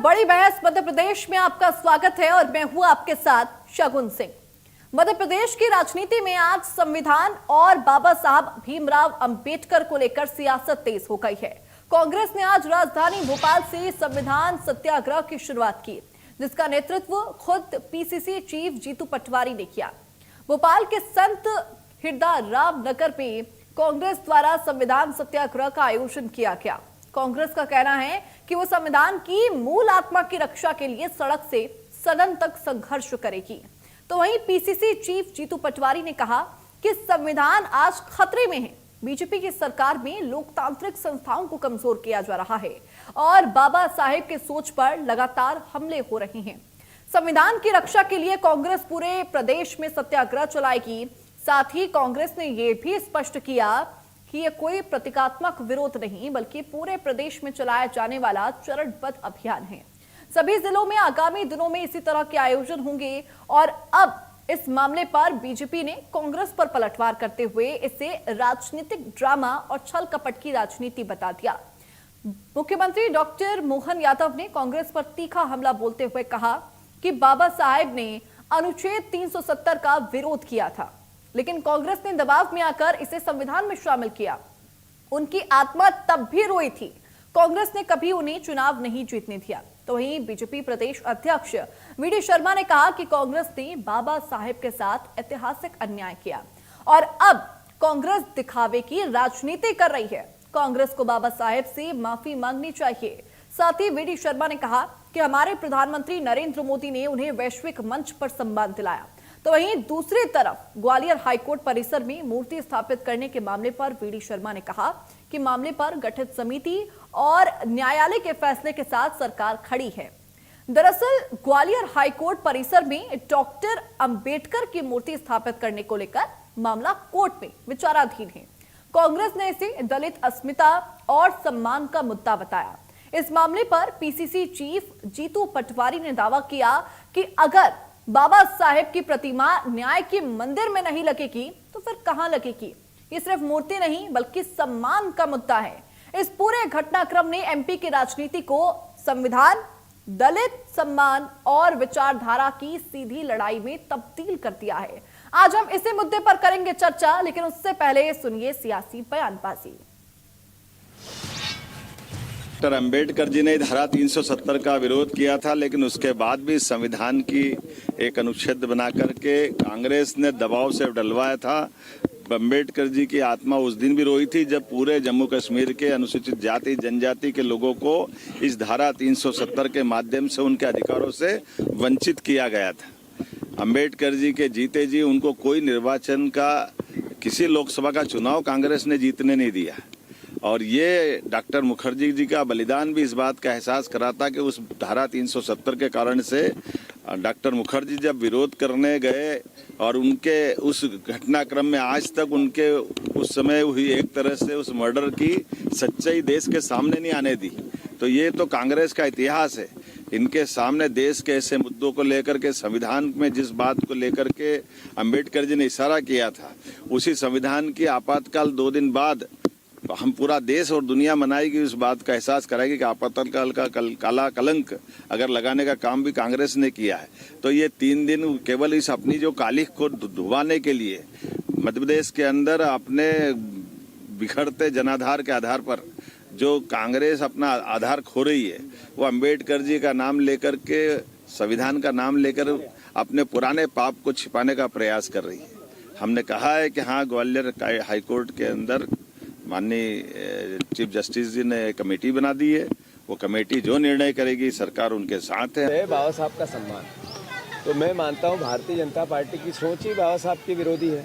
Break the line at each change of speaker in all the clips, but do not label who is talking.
बड़ी बहस मध्य प्रदेश में आपका स्वागत है और मैं हूं आपके साथ शगुन सिंह। मध्य प्रदेश की राजनीति में आज संविधान और बाबा साहब भीमराव अंबेडकर को लेकर सियासत तेज हो गई है। कांग्रेस ने आज राजधानी भोपाल से संविधान सत्याग्रह की शुरुआत की, जिसका नेतृत्व खुद पीसीसी चीफ जीतू पटवारी ने किया। भोपाल के संत हिरदाराम नगर में कांग्रेस द्वारा संविधान सत्याग्रह का आयोजन किया गया। कांग्रेस का कहना है कि वो संविधान की मूल आत्मा की रक्षा के लिए सड़क से सदन तक संघर्ष करेगी। तो वहीं पीसीसी चीफ जीतू पटवारी ने कहा कि संविधान आज खतरे में है। बीजेपी की सरकार में लोकतांत्रिक संस्थाओं को कमजोर किया जा रहा है और बाबा साहेब के सोच पर लगातार हमले हो रहे हैं। संविधान की रक्षा के लिए कांग्रेस पूरे प्रदेश में सत्याग्रह चलाएगी। साथ ही कांग्रेस ने यह भी स्पष्ट किया कि यह कोई प्रतीकात्मक विरोध नहीं, बल्कि पूरे प्रदेश में चलाया जाने वाला चरणबद्ध अभियान है। सभी जिलों में आगामी दिनों में इसी तरह के आयोजन होंगे और अब इस मामले पर बीजेपी ने कांग्रेस पर पलटवार करते हुए इसे राजनीतिक ड्रामा और छल कपट की राजनीति बता दिया। मुख्यमंत्री डॉक्टर मोहन यादव ने कांग्रेस पर तीखा हमला बोलते हुए कहा कि बाबा साहेब ने अनुच्छेद 370 का विरोध किया था, लेकिन कांग्रेस ने दबाव में आकर इसे संविधान में शामिल किया। उनकी आत्मा तब भी रोई थी। कांग्रेस ने कभी उन्हें चुनाव नहीं जीतने दिया। तो वहीं बीजेपी प्रदेश अध्यक्ष वीडी शर्मा ने कहा कि कांग्रेस ने बाबा साहेब के साथ ऐतिहासिक अन्याय किया और अब कांग्रेस दिखावे की राजनीति कर रही है। कांग्रेस को बाबा साहेब से माफी मांगनी चाहिए। साथ ही वीडी शर्मा ने कहा कि हमारे प्रधानमंत्री नरेंद्र मोदी ने उन्हें वैश्विक मंच पर सम्मान दिलाया। तो वहीं दूसरी तरफ ग्वालियर हाईकोर्ट परिसर में मूर्ति स्थापित करने के मामले पर वीडी शर्मा ने कहा कि मामले पर गठित समिति और न्यायालय के फैसले के साथ सरकार खड़ी है। दरअसल ग्वालियर हाईकोर्ट परिसर में डॉक्टर अंबेडकर की मूर्ति स्थापित करने को लेकर मामला कोर्ट में विचाराधीन है। कांग्रेस ने इसे दलित अस्मिता और सम्मान का मुद्दा बताया। इस मामले पर पीसीसी चीफ जीतू पटवारी ने दावा किया कि अगर बाबा साहेब की प्रतिमा न्याय के मंदिर में नहीं लगेगी तो फिर कहां लगेगी। ये सिर्फ मूर्ति नहीं बल्कि सम्मान का मुद्दा है। इस पूरे घटनाक्रम ने एमपी की राजनीति को संविधान, दलित सम्मान और विचारधारा की सीधी लड़ाई में तब्दील कर दिया है। आज हम इसी मुद्दे पर करेंगे चर्चा, लेकिन उससे पहले सुनिए सियासी बयानबाजी।
डॉक्टर अंबेडकर जी ने धारा 370 का विरोध किया था, लेकिन उसके बाद भी संविधान की एक अनुच्छेद बना करके कांग्रेस ने दबाव से डलवाया था। अंबेडकर जी की आत्मा उस दिन भी रोई थी जब पूरे जम्मू कश्मीर के अनुसूचित जाति जनजाति के लोगों को इस धारा 370 के माध्यम से उनके अधिकारों से वंचित किया गया था। अंबेडकर जी के जीते जी उनको कोई निर्वाचन का, किसी लोकसभा का चुनाव कांग्रेस ने जीतने नहीं दिया और ये डॉक्टर मुखर्जी जी का बलिदान भी इस बात का एहसास कराता कि उस धारा 370 के कारण से डॉक्टर मुखर्जी जब विरोध करने गए और उनके उस घटनाक्रम में आज तक उनके उस समय हुई एक तरह से उस मर्डर की सच्चाई देश के सामने नहीं आने दी। तो ये तो कांग्रेस का इतिहास है। इनके सामने देश के ऐसे मुद्दों को लेकर के, संविधान में जिस बात को लेकर के अंबेडकर जी ने इशारा किया था, उसी संविधान की आपातकाल 2 दिन बाद हम पूरा देश और दुनिया मनाएगी, उस बात का एहसास कराएगी कि आपातकाल का काला कलंक अगर लगाने का काम भी कांग्रेस ने किया है। तो ये 3 दिन केवल इस अपनी जो कालिख को धुवाने के लिए मध्य प्रदेश के अंदर अपने बिखरते जनाधार के आधार पर जो कांग्रेस अपना आधार खो रही है, वो अंबेडकर जी का नाम लेकर के, संविधान का नाम लेकर अपने पुराने पाप को छिपाने का प्रयास कर रही है। हमने कहा है कि हाँ, ग्वालियर हाईकोर्ट के अंदर माननीय चीफ जस्टिस जी ने कमेटी बना दी है। वो कमेटी जो निर्णय करेगी सरकार उनके साथ है।
बाबा साहब का सम्मान, तो मैं मानता हूँ भारतीय जनता पार्टी की सोच ही बाबा साहब की विरोधी है।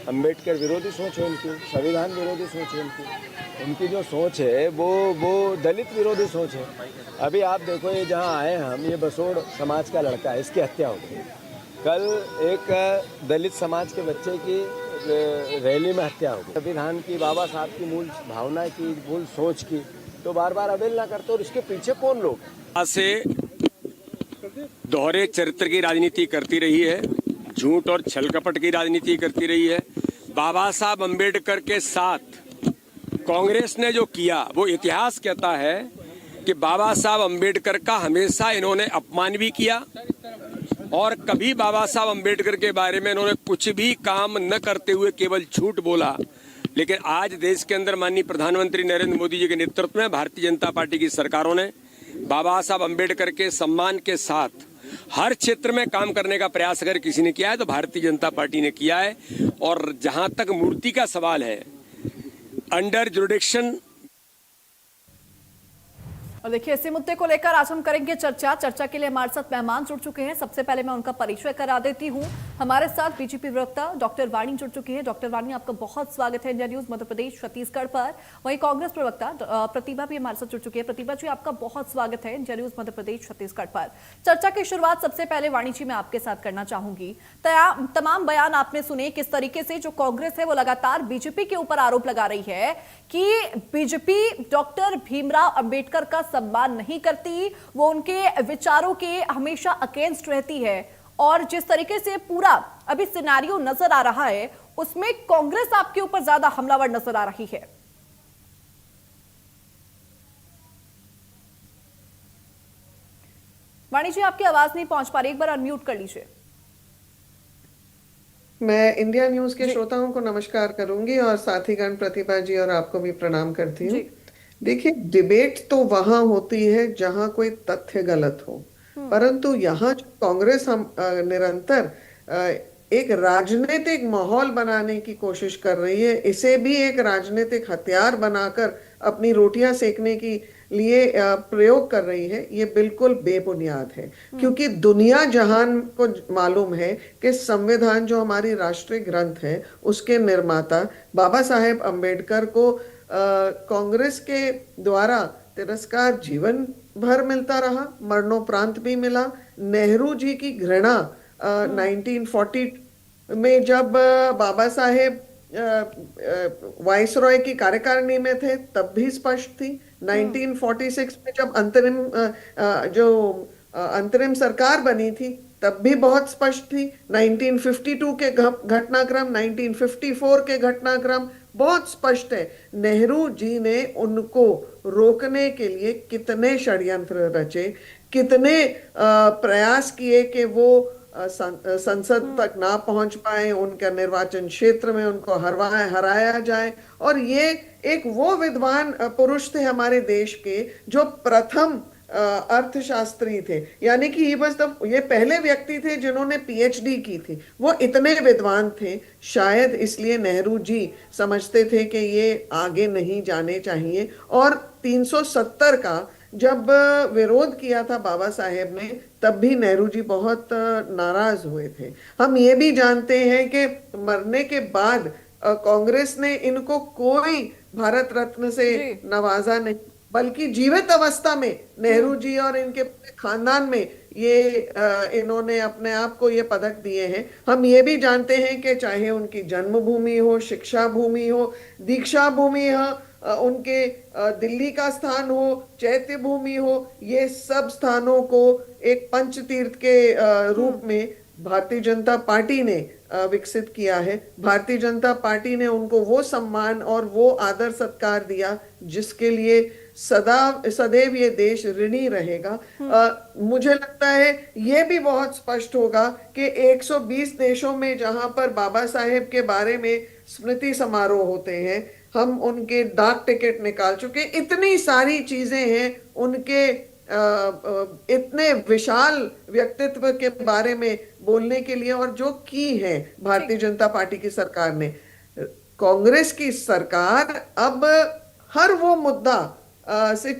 अंबेडकर विरोधी सोच है उनकी, संविधान विरोधी सोच है उनकी जो सोच है वो दलित विरोधी सोच है। अभी आप देखो, ये जहाँ आए हम, ये बसोड़ समाज का लड़का है, इसकी हत्या हो गई। कल एक दलित समाज के बच्चे की रैली में हत्या हो गई। संविधान की, बाबा साहब की मूल भावना की, मूल सोच की तो बार बार अवहेलना करते, और इसके पीछे कौन लोग
से दोहरे चरित्र की राजनीति करती रही है, झूठ और छल कपट की राजनीति करती रही है। बाबा साहब अम्बेडकर के साथ कांग्रेस ने जो किया वो इतिहास कहता है कि बाबा साहब अम्बेडकर का हमेशा इन्होंने अपमान भी किया और कभी बाबा साहब अम्बेडकर के बारे में इन्होंने कुछ भी काम न करते हुए केवल झूठ बोला। लेकिन आज देश के अंदर माननीय प्रधानमंत्री नरेंद्र मोदी जी के नेतृत्व में भारतीय जनता पार्टी की सरकारों ने बाबा साहब अम्बेडकर के सम्मान के साथ हर क्षेत्र में काम करने का प्रयास अगर किसी ने किया है तो भारतीय जनता पार्टी ने किया है। और जहां तक मूर्ति का सवाल है, अंडर जुरिडिक्शन।
और देखिए, इसी मुद्दे को लेकर आज हम करेंगे चर्चा के लिए हमारे साथ मेहमान जुड़ चुके हैं। सबसे पहले मैं उनका परिचय करा देती हूं। हमारे साथ बीजेपी प्रवक्ता डॉक्टर वाणी जुड़ चुकी है। डॉक्टर वाणी, आपका बहुत स्वागत है इंडिया न्यूज मध्य प्रदेश छत्तीसगढ़ पर। वहीं कांग्रेस प्रवक्ता प्रतिभा भी हमारे साथ जुड़ चुकी है। प्रतिभा जी, आपका बहुत स्वागत है इंडिया न्यूज मध्य प्रदेश छत्तीसगढ़ पर। चर्चा की शुरुआत सबसे पहले वाणी जी मैं आपके साथ करना चाहूंगी। तमाम बयान आपने सुने, किस तरीके से जो कांग्रेस है वो लगातार बीजेपी के ऊपर आरोप लगा रही है कि बीजेपी डॉक्टर भीमराव अंबेडकर का सम्मान नहीं करती, वो उनके विचारों के हमेशा अगेंस्ट रहती है। और जिस तरीके से पूरा अभी सिनेरियो नजर आ रहा है, उसमें कांग्रेस आपके ऊपर ज्यादा हमलावर नजर आ रही है। वाणी जी, आपकी आवाज नहीं पहुंच पा रही, एक बार अनम्यूट कर लीजिए।
मैं इंडिया न्यूज के श्रोताओं को नमस्कार करूंगी और साथीगण प्रतिभा जी और आपको भी प्रणाम करती हूँ। देखिए, डिबेट तो वहां होती है जहां कोई तथ्य गलत हो, परंतु यहाँ जो कांग्रेस हम निरंतर एक राजनीतिक माहौल बनाने की कोशिश कर रही है, इसे भी एक राजनीतिक हथियार बनाकर अपनी रोटियां सेकने की लिए प्रयोग कर रही है, ये बिल्कुल बेबुनियाद है। क्योंकि दुनिया जहान को मालूम है कि संविधान जो हमारी राष्ट्रीय ग्रंथ है, उसके निर्माता बाबा साहेब अम्बेडकर को कांग्रेस के द्वारा तिरस्कार जीवन भर मिलता रहा, मरणोपरांत भी मिला। नेहरू जी की घृणा 1940 में जब बाबा साहेब वाइसरॉय की कार्यकारिणी में थे तब भी स्पष्ट थी। 1946 में जब अंतरिम सरकार बनी थी तब भी बहुत स्पष्ट थी। 1952 के घटनाक्रम, 1954 के घटनाक्रम बहुत स्पष्ट है। नेहरू जी ने उनको रोकने के लिए कितने षड्यंत्र रचे, कितने प्रयास किए कि वो संसद तक ना पहुंच पाए, उनका निर्वाचन क्षेत्र में उनको हराया जाए। और ये एक वो विद्वान पुरुष थे हमारे देश के जो प्रथम अर्थशास्त्री थे, यानी कि ये पहले व्यक्ति थे जिन्होंने पीएचडी की थी। वो इतने विद्वान थे, शायद इसलिए नेहरू जी समझते थे कि ये आगे नहीं जाने चाहिए। और 370 का जब विरोध किया था बाबा साहेब ने, तब भी नेहरू जी बहुत नाराज हुए थे। हम ये भी जानते हैं कि मरने के बाद कांग्रेस ने इनको कोई भारत रत्न से नवाजा नहीं, बल्कि जीवित अवस्था में नेहरू जी और इनके खानदान में ये इन्होंने अपने आप को ये पदक दिए हैं। हम ये भी जानते हैं कि चाहे उनकी जन्मभूमि हो, शिक्षा भूमि हो, दीक्षा भूमि हो, उनके दिल्ली का स्थान हो, चैत्य भूमि हो, ये सब स्थानों को एक पंचतीर्थ के रूप में भारतीय जनता पार्टी ने विकसित किया है। भारतीय जनता पार्टी ने उनको वो सम्मान और वो आदर सत्कार दिया जिसके लिए सदैव ये देश ऋणी रहेगा। मुझे लगता है ये भी बहुत स्पष्ट होगा कि 120 देशों में जहां पर बाबा साहेब के बारे में स्मृति समारोह होते हैं, हम उनके डाक टिकट निकाल चुके। इतनी सारी चीजें हैं उनके, इतने विशाल व्यक्तित्व के बारे में बोलने के लिए, और जो की है भारतीय जनता पार्टी की सरकार ने। कांग्रेस की सरकार अब हर वो मुद्दा से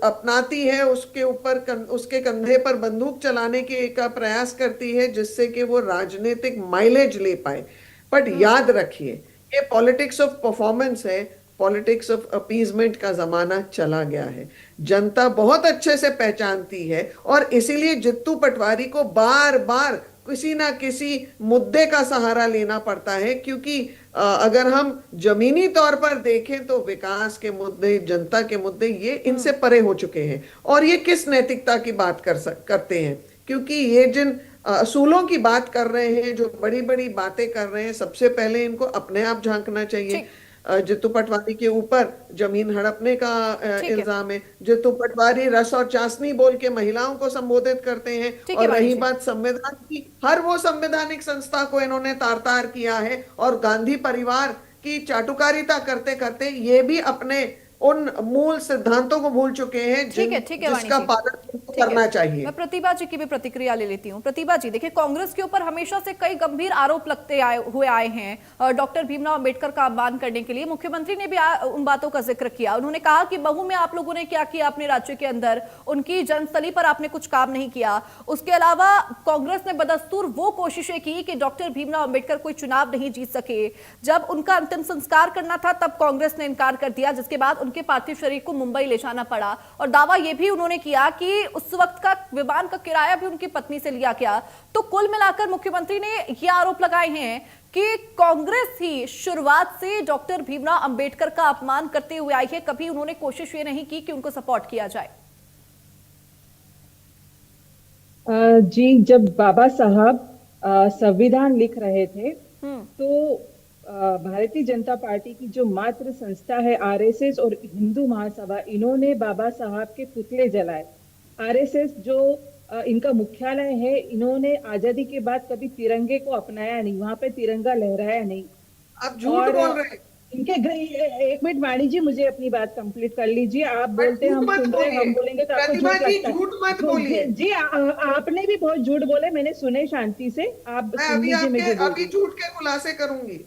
अपनाती है, उसके ऊपर उसके कंधे पर बंदूक चलाने के का प्रयास करती है जिससे कि वो राजनीतिक माइलेज ले पाए। बट याद रखिए, ये पॉलिटिक्स ऑफ परफॉर्मेंस है, पॉलिटिक्स ऑफ अपीजमेंट का जमाना चला गया है। जनता बहुत अच्छे से पहचानती है और इसीलिए जित्तू पटवारी को बार बार किसी ना किसी मुद्दे का सहारा लेना पड़ता है, क्योंकि अगर हम जमीनी तौर पर देखें तो विकास के मुद्दे, जनता के मुद्दे, ये इनसे परे हो चुके हैं। और ये किस नैतिकता की बात करते हैं, क्योंकि ये जिन असूलों की बात कर रहे हैं, जो बड़ी बड़ी बातें कर रहे हैं, सबसे पहले इनको अपने आप झांकना चाहिए। जितू पटवारी के ऊपर जमीन हड़पने का
ठीक है।
इल्जाम है। जितू पटवारी रस और चाशनी बोल के महिलाओं को संबोधित करते हैं।
ठीक है
और
वाणी
रही
जी।
बात संविधान की, हर वो संवैधानिक संस्था को इन्होंने तार तार किया है और गांधी परिवार की चाटुकारिता करते करते ये भी अपने उन मूल सिद्धांतों को भूल चुके हैं
ठीक है वाणी
जिसका
जी।
पालन
ठीक
करना
है।
चाहिए।
मैं प्रतिभा जी की भी प्रतिक्रिया ले लेती हूँ। प्रतिभा जी, देखिए कांग्रेस के ऊपर हमेशा से कई गंभीर आरोप लगते आए हैं डॉक्टर भीमराव अंबेडकर का अपमान करने के लिए। मुख्यमंत्री ने भी उन बातों का जिक्र किया। उन्होंने कहा कि महू में आप लोगों ने क्या किया अपने राज्य के अंदर, उनकी जन्मस्थली पर आपने कुछ काम नहीं किया। उसके अलावा कांग्रेस ने बदस्तूर वो कोशिशें की कि डॉक्टर भीमराव अंबेडकर कोई चुनाव नहीं जीत सके। जब उनका अंतिम संस्कार करना था तब कांग्रेस ने इनकार कर दिया, जिसके बाद उनके पार्थिव शरीर को मुंबई ले जाना पड़ा। और दावा यह भी उन्होंने किया कि उस वक्त का विमान का किराया भी उनकी पत्नी से लिया गया। तो कुल मिलाकर मुख्यमंत्री ने ये आरोप लगाए हैं कि कांग्रेस ही शुरुआत से डॉक्टर भीमराव अंबेडकर का अपमान करते हुए आई है। कभी उन्होंने कोशिश ये नहीं की कि उनको सपोर्ट किया जाए।
जी, जब बाबा साहब संविधान लिख रहे थे तो भारतीय जनता पार्टी की जो मातृ संस्था है आरएसएस और हिंदू महासभा, इन्होंने बाबा साहब के पुतले जलाए। आरएसएस जो इनका मुख्यालय है, इन्होंने आजादी के बाद कभी तिरंगे को अपनाया नहीं, वहां पे तिरंगा लहराया नहीं।
आप झूठ बोल रहे हैं।
इनके एक मिनट वाणी जी, मुझे अपनी बात कंप्लीट कर लीजिए। आप बोलते हैं, हम सुन रहे हैं, हम बोलेंगे तो आपको झूठ लगता है।
झूठ मत बोलिए
जी, आपने भी बहुत झूठ बोले, मैंने सुने शांति से। आप
मैं
सुन
अभी
लीजिए, मैं जो
अभी झूठ के खुलासे करूंगी।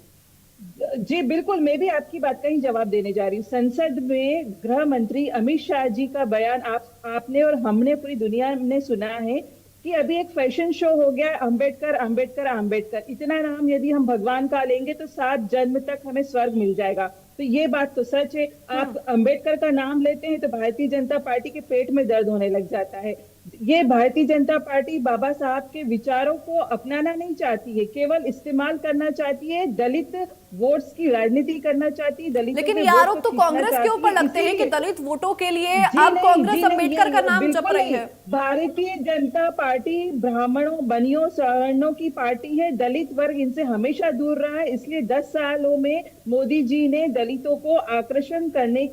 जी बिल्कुल, मैं भी आपकी बात का ही जवाब देने जा रही हूँ। संसद में गृह मंत्री अमित शाह जी का बयान आपने और हमने, पूरी दुनिया ने सुना है कि अभी एक फैशन शो हो गया है, अंबेडकर अंबेडकर अंबेडकर। इतना नाम यदि हम भगवान का लेंगे तो 7 जन्म तक हमें स्वर्ग मिल जाएगा। तो ये बात तो सच है। आप अंबेडकर का नाम लेते हैं तो भारतीय जनता पार्टी के पेट में दर्द होने लग जाता है। ये भारतीय जनता पार्टी बाबा साहब के विचारों को अपनाना नहीं चाहती है, केवल इस्तेमाल करना चाहती है, दलित वोट्स की राजनीति करना चाहती है, दलित।
लेकिन ये आरोप तो कांग्रेस के ऊपर लगते हैं कि दलित वोटों के लिए अब कांग्रेस अंबेडकर का नाम जप रही है।
भारतीय जनता पार्टी ब्राह्मणों, बनियों, सवर्णों की पार्टी है। दलित वर्ग इनसे हमेशा दूर रहा है, इसलिए 10 सालों में मोदी जी ने दलितों को आकर्षित करने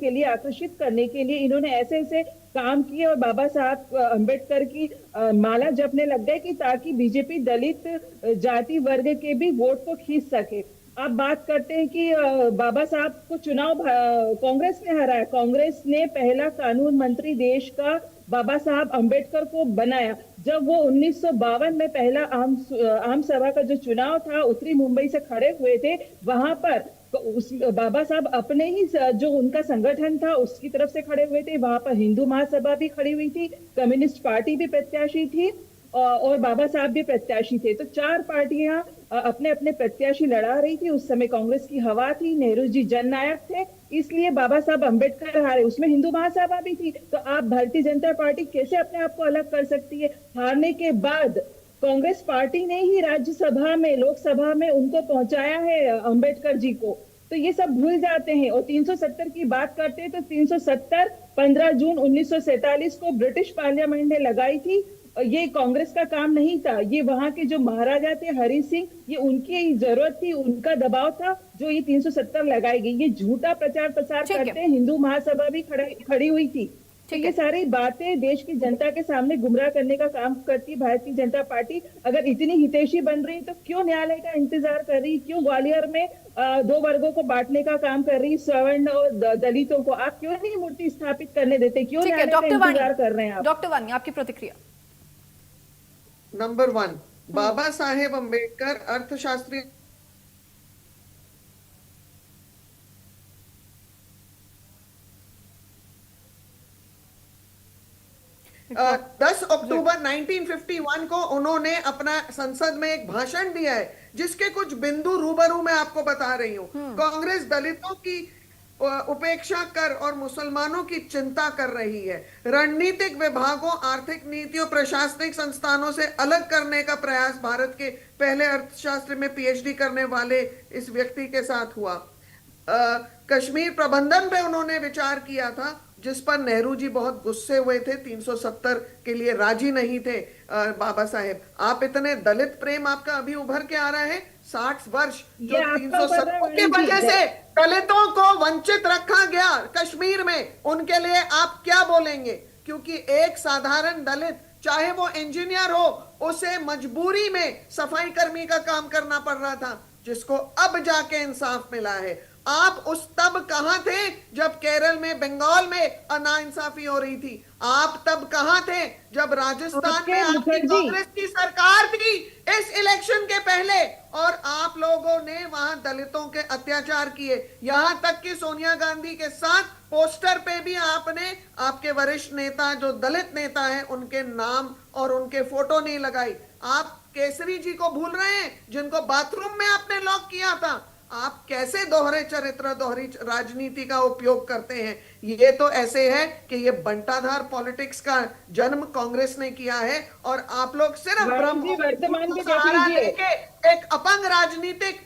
के लिए इन्होंने ऐसे ऐसे काम किए और बाबा साहब अंबेडकर की माला जपने लग गए कि ताकि बीजेपी दलित जाति वर्ग के भी वोट को खींच सके। आप बात करते हैं कि बाबा साहब को चुनाव कांग्रेस ने हराया। कांग्रेस ने पहला कानून मंत्री देश का बाबा साहब अंबेडकर को बनाया। जब वो 1952 में पहला आम सभा का जो चुनाव था, उत्तरी मुंबई से खड़े हुए थे, वहां पर उस बाबा साहब अपने ही जो उनका संगठन था उसकी तरफ से खड़े हुए थे। वहां पर हिंदू महासभा भी खड़ी हुई थी, कम्युनिस्ट पार्टी भी प्रत्याशी थी और बाबा साहब भी प्रत्याशी थे। तो 4 पार्टियां अपने अपने प्रत्याशी लड़ा रही थी। उस समय कांग्रेस की हवा थी, नेहरू जी जननायक थे, इसलिए बाबा साहब अंबेडकर हारे। उसमें हिंदू महासभा भी थी। तो आप भारतीय जनता पार्टी कैसे अपने आप को अलग कर सकती है? हारने के बाद कांग्रेस पार्टी ने ही राज्यसभा में, लोकसभा में उनको पहुंचाया है अंबेडकर जी को। तो ये सब भूल जाते हैं। और 370 की बात करते हैं तो 370 15 जून 1947 को ब्रिटिश पार्लियामेंट ने लगाई थी। ये कांग्रेस का काम नहीं था, ये वहां के जो महाराजा थे हरि सिंह, ये उनकी जरूरत थी, उनका दबाव था जो ये 370 लगाई गई। ये झूठा प्रचार प्रसार करते हैं। हिंदू महासभा भी खड़ी हुई थी। तो ये सारी बातें देश की जनता के सामने गुमराह करने का काम करती भारतीय जनता पार्टी। अगर इतनी हितैषी बन रही तो क्यों न्यायालय का इंतजार कर रही? क्यों ग्वालियर में 2 वर्गों को बांटने का काम कर रही, सवर्ण और दलितों को? आप क्यों नहीं मूर्ति स्थापित करने देते? क्यों न्यायालय का इंतजार कर रहे हैं आप?
डॉक्टर वानी, आपकी प्रतिक्रिया।
नंबर 1, बाबा साहेब अंबेडकर अर्थशास्त्री 10 अक्टूबर 1951 को उन्होंने अपना संसद में एक भाषण दिया है, जिसके कुछ बिंदु रूबरू मैं आपको बता रही हूँ। कांग्रेस दलितों की उपेक्षा कर और मुसलमानों की चिंता कर रही है। रणनीतिक विभागों, आर्थिक नीतियों, प्रशासनिक संस्थानों से अलग करने का प्रयास भारत के पहले अर्थशास्त्र में पीएचडी करने वाले इस व्यक्ति के साथ हुआ। कश्मीर प्रबंधन पे उन्होंने विचार किया था, जिस पर नेहरू जी बहुत गुस्से हुए थे, 370 के लिए राजी नहीं थे। बाबा साहेब, आप इतने दलित प्रेम आपका अभी उभर के आ रहा है, 60 वर्ष जो
ये आपका
370 की
वाणी जी,
वजह से दलितों को वंचित रखा गया कश्मीर में, उनके लिए आप क्या बोलेंगे? क्योंकि एक साधारण दलित, चाहे वो इंजीनियर हो, उसे मजबूरी में सफाई कर्मी का काम करना पड़ रहा था, जिसको अब जाके इंसाफ मिला है। आप उस तब कहां थे जब केरल में, बंगाल में नाइंसाफी हो रही थी? आप तब कहां थे जब राजस्थान में आपकी
मुखर्जी।
कांग्रेस की सरकार थी इस इलेक्शन के पहले, और आप लोगों ने वहां दलितों के अत्याचार किए? यहां तक कि सोनिया गांधी के साथ पोस्टर पे भी आपने आपके वरिष्ठ नेता जो दलित नेता हैं उनके नाम और उनके फोटो नहीं लगाई। आप केसरी जी को भूल रहे हैं जिनको बाथरूम में आपने लॉक किया था? आप कैसे दोहरे चरित्र, दोहरी राजनीति का उपयोग करते हैं? ये तो ऐसे है कि ये बंटाधार पॉलिटिक्स का जन्म कांग्रेस ने किया है, और आप लोग सिर्फ
जी, वर्तमान में
को
देख
सहारा
लीजिए।
लेके एक अपंग राजनीतिक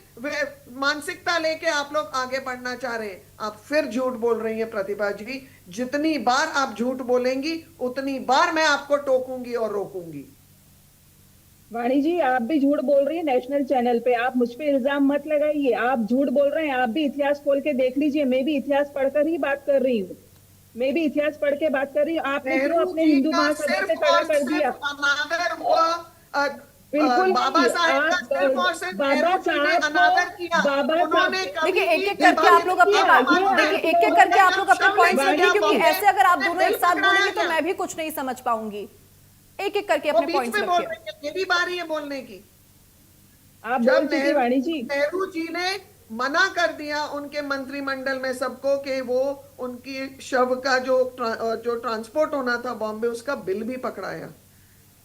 मानसिकता लेके आप लोग आगे बढ़ना चाह रहे हैं। आप फिर झूठ बोल रही हैं प्रतिभा जी। जितनी बार आप झूठ बोलेंगी उतनी बार मैं आपको टोकूंगी और रोकूंगी।
वाणी जी, आप भी झूठ बोल रही है नेशनल चैनल पे। आप मुझ पे इल्जाम मत लगाइए, आप झूठ बोल रहे हैं। आप भी इतिहास खोल के देख लीजिए, मैं भी इतिहास पढ़कर ही बात कर रही हूँ। मैं भी इतिहास पढ़ के बात कर रही हूँ। आपने क्यों अपने हिंदू महासभा से खड़ा कर दिया?
अनादर हुआ।
बिल्कुल
बाबा
नहीं।
साहेब का
आप
सिर्फ और सिर्फ
बाबा
नेहरू जी ने
साहब को-
अनादर किया।
बाबा साहब-
उन्होंने कभी
देखिए एक
भी
एक करके आप लोग अपने देखिए एक एक करके आप लोग अपने पॉइंट्स रखिए, क्योंकि ऐसे अगर आप दोनों एक साथ बोलेंगे तो मैं भी कुछ नहीं समझ पाऊंगी। एक एक करके
वो
अपने
बीच
पॉइंट्स
में बोल
रखिए।
रही है, मेरी बारी है बोलने की।
आप
जब
बोल चुकी वाणी जी।
नेहरू जी ने मना कर दिया उनके मंत्रिमंडल में सबको कि वो उनकी शव का जो ट्रांसपोर्ट होना था बॉम्बे, उसका बिल भी पकड़ाया।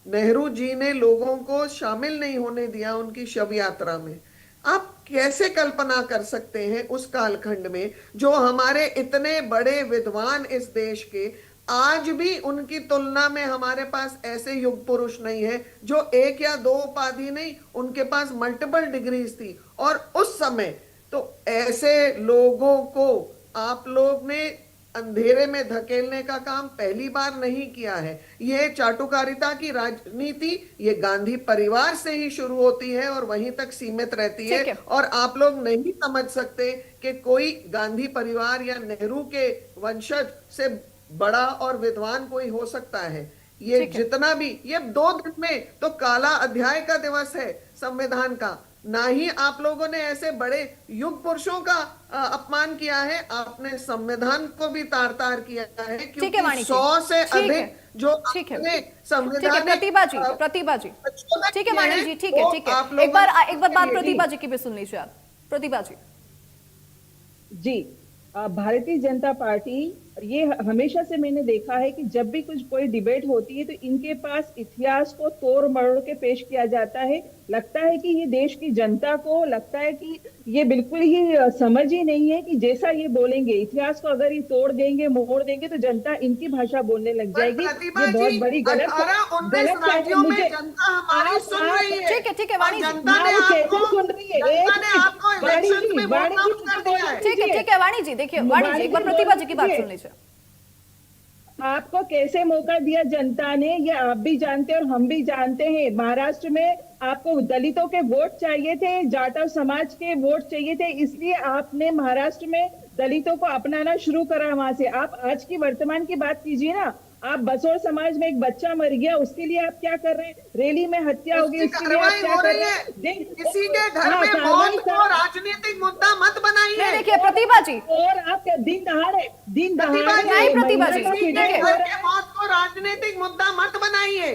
नेहरू जी ने लोगों को शामिल नहीं होने दिया उनकी शव यात्रा में। आप कैसे कल्पना कर सकते हैं उस कालखंड में जो हमारे इतने बड़े विद्वान इस देश के, आज भी उनकी तुलना में हमारे पास ऐसे युग पुरुष नहीं है जो एक या दो उपाधि नहीं, उनके पास मल्टीपल डिग्रीज थी। और उस समय तो ऐसे लोगों को आप लोग ने अंधेरे में धकेलने का काम पहली बार नहीं किया है। ये चाटुकारिता की राजनीति ये गांधी परिवार से ही शुरू होती है और वहीं तक सीमित रहती
ठीक
है।
है।
और आप लोग नहीं समझ सकते कि कोई गांधी परिवार या नेहरू के वंशज से बड़ा और विद्वान कोई हो सकता है। ये
ठीक है।
जितना भी, ये 2 दिन में तो काला अध्याय का दिवस है संविधान का। ना ही आप लोगों ने ऐसे बड़े युग पुरुषों का अपमान किया है, आपने संविधान को भी तार तार किया है।
ठीक है वाणी जी,
100 से
ठीक है,
अधिक जो
ठीक है,
आपने
ठीक है
संविधान
प्रतिभा जी, प्रतिभा जी, ठीक है वाणी जी, ठीक है, ठीक है। एक बार बात प्रतिभा जी की भी सुन लीजिए आप। प्रतिभा जी
जी, भारतीय जनता पार्टी, ये हमेशा से मैंने देखा है कि जब भी कुछ कोई डिबेट होती है तो इनके पास इतिहास को तोड़ मरोड़ के पेश किया जाता है। लगता है कि ये देश की जनता को लगता है कि ये बिल्कुल ही समझ ही नहीं है कि जैसा ये बोलेंगे, इतिहास को अगर ये तोड़ देंगे, मोड़ देंगे तो जनता इनकी भाषा बोलने लग जाएगी। ये बहुत बड़ी गलत
राज्यों में जनता हमारी सुन रही है।
ठीक है वाणी जी,
जनता ने आपको
सुन रही है।
जनता ने आपको इलेक्शन में वोट आउट कर दिया है।
ठीक है वाणी जी, देखिए वाणी जी एक बार प्रतिभा जी की बात सुन लीजिए।
आपको कैसे मौका दिया जनता ने, ये आप भी जानते हैं और हम भी जानते हैं। महाराष्ट्र में आपको दलितों के वोट चाहिए थे, जाटव समाज के वोट चाहिए थे, इसलिए आपने महाराष्ट्र में दलितों को अपनाना शुरू करा। वहां से आप आज की वर्तमान की बात कीजिए ना। आप बसोर समाज में एक बच्चा मर गया, उसके लिए आप क्या कर रहे हैं? रैली में हत्या हो गई, उसके लिए आप क्या कर रहे हैं?
किसी के घर में मौत को राजनीतिक मुद्दा मत बनाइए।
देखिए प्रतिभा जी,
और आप दिन दहाड़े
नहीं प्रतिभा जी,
किसी के
देखिए
घर के मौत को राजनीतिक मुद्दा मत बनाइए।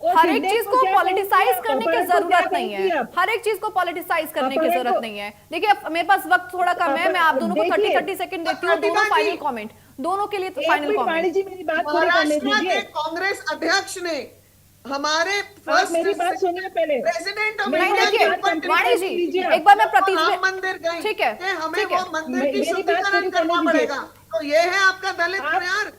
हर एक चीज को पॉलिटिसाइज करने की जरूरत नहीं है। हर एक चीज को पॉलिटिसाइज करने की जरूरत नहीं है। देखिए मेरे पास वक्त थोड़ा कम है, मैं आप दोनों को 30 सेकंड देती हूँ, दोनों फाइनल कमेंट, दोनों के लिए तो फाइनल कमेंट।
जी मेरी बात पूरी करने
महाराष्ट्र
दीजिए।
के कांग्रेस अध्यक्ष ने हमारे
आप मेरी बात सुनिए पहले।
प्रेसिडेंट ऑफ
नहीं
इंडिया
देखिए वाणी जी, एक बार मैं
राम मंदिर गए,
ठीक है,
कि हमें
ठीक है।
वो मंदिर की
मेरी बात
शुद्धिकरण
पूरी
करना
करने दीजिए।
पड़ेगा। तो ये है आपका दलित प्यार।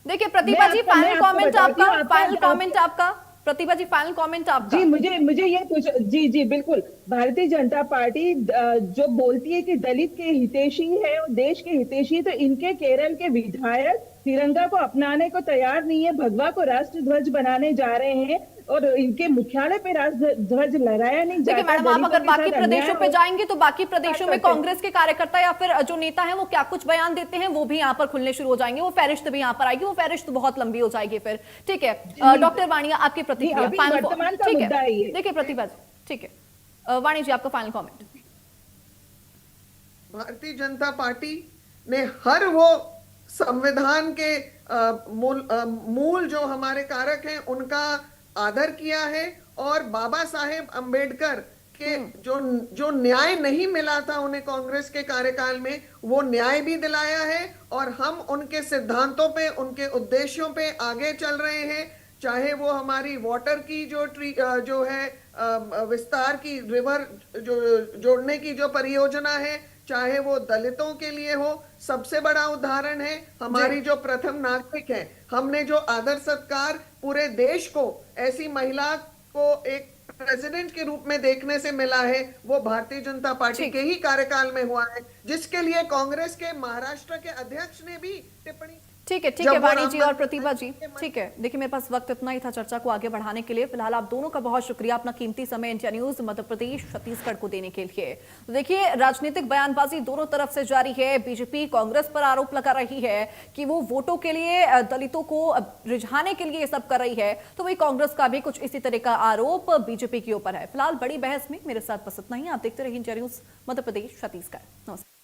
देखिए प्रतिभा जी फाइनल कमेंट
बताती हूँ,
आपका, फाइनल कमेंट आपका। प्रतिभा जी फाइनल कमेंट आपका।
जी मुझे ये पूछ, जी बिल्कुल। भारतीय जनता पार्टी जो बोलती है कि दलित के हितैषी है और देश के हितैषी, तो इनके केरल के विधायक तिरंगा को अपनाने को तैयार नहीं है, भगवा को राष्ट्र ध्वज बनाने जा रहे हैं और इनके मुख्यालय पे राष्ट्र ध्वज लहराया नहीं
देखिए
जाता।
मैडम, आप
दलितों
अगर
के
बाकी
साथ
प्रदेशों
अन्याय
पे
हो-
जाएंगे तो बाकी प्रदेशों में
करते हैं।
कांग्रेस के कार्यकर्ता या फिर जो नेता हैं वो क्या कुछ बयान देते हैं वो भी यहाँ पर खुलने शुरू हो जाएंगे, वो फहरिस्त भी यहाँ पर आएगी, वो फहरिस्त बहुत लंबी हो जाएगी फिर। ठीक है डॉक्टर वाणिया, आपकी प्रतिक्रिया
अभी
फाइनल
वर्तमान का
ठीक
मुद्दा
है,
है ये।
देखिए प्रतिभा जी, ठीक है वाणी जी, आपका final comment.
Bharatiya Janata party ने हर वो संविधान के मूल जो हमारे कारक हैं उनका आदर किया है और बाबा साहेब अंबेडकर के जो न्याय नहीं मिला था उन्हें कांग्रेस के कार्यकाल में, वो न्याय भी दिलाया है और हम उनके सिद्धांतों पे, उनके उद्देश्यों पे आगे चल रहे हैं। चाहे वो हमारी वाटर की जो है विस्तार की, रिवर जोड़ने की जो परियोजना है, चाहे वो दलितों के लिए हो, सबसे बड़ा उदाहरण है हमारी जो प्रथम नागरिक है। हमने जो आदर सत्कार पूरे देश को ऐसी महिला को एक प्रेसिडेंट के रूप में देखने से मिला है, वो भारतीय जनता पार्टी के ही कार्यकाल में हुआ है, जिसके लिए कांग्रेस के महाराष्ट्र के अध्यक्ष ने भी टिप्पणी।
ठीक है वाणी जी और प्रतिभा जी, ठीक है। देखिए मेरे पास वक्त इतना ही था चर्चा को आगे बढ़ाने के लिए। फिलहाल आप दोनों का बहुत शुक्रिया अपना कीमती समय इंडिया न्यूज मध्य प्रदेश छत्तीसगढ़ को देने के लिए। तो देखिए राजनीतिक बयानबाजी दोनों तरफ से जारी है। बीजेपी कांग्रेस पर आरोप लगा रही है कि वो वोटों के लिए, दलितों को रिझाने के लिए ये सब कर रही है, तो वही कांग्रेस का भी कुछ इसी तरह का आरोप बीजेपी के ऊपर है। फिलहाल बड़ी बहस में मेरे साथ बस इतना ही। आप देखते रहिए इंडिया न्यूज मध्य प्रदेश छत्तीसगढ़। नमस्कार।